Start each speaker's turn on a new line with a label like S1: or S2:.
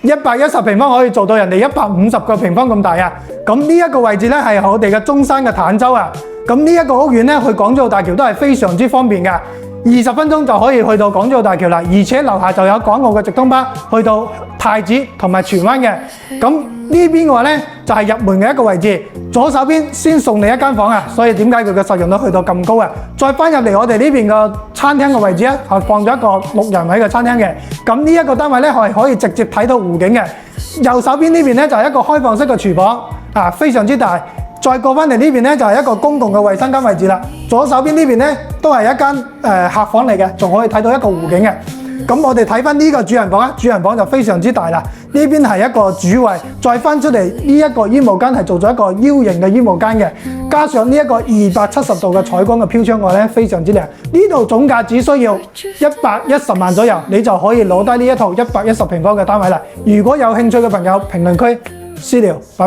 S1: 110平方可以做到人哋150個平方咁大啊！咁呢一個位置咧係我哋嘅中山嘅坦洲啊！咁呢一個屋苑咧去港珠澳大橋都係非常之方便嘅，20分鐘就可以去到港珠澳大橋啦，而且樓下就有港澳嘅直通巴去到太子同埋荃灣嘅。咁呢邊嘅話咧就係入門嘅一個位置，左手邊先送你一間房啊，所以點解佢嘅實用率去到咁高啊？再翻入嚟我哋呢邊嘅餐廳嘅位置咧，係放咗一個6人位嘅餐廳嘅。咁呢一個單位咧係可以直接睇到湖景嘅。右手邊呢邊咧就係一個開放式嘅廚房啊，非常之大。再過翻嚟呢邊咧就係一個公共嘅衛生間位置啦。左手邊呢邊咧都係一間客房嚟嘅，仲可以睇到一個湖景嘅。咁我哋睇翻呢個主人房啊，主人房就非常之大啦。呢邊係一個主衛，再翻出嚟呢一個衣帽間係做咗一個 U 型嘅衣帽間嘅，加上呢一個270度嘅採光嘅飄窗外咧，非常之靚。呢度總價只需要110萬左右，你就可以攞低呢一套110平方嘅單位啦。如果有興趣嘅朋友，評論區私聊，拜拜。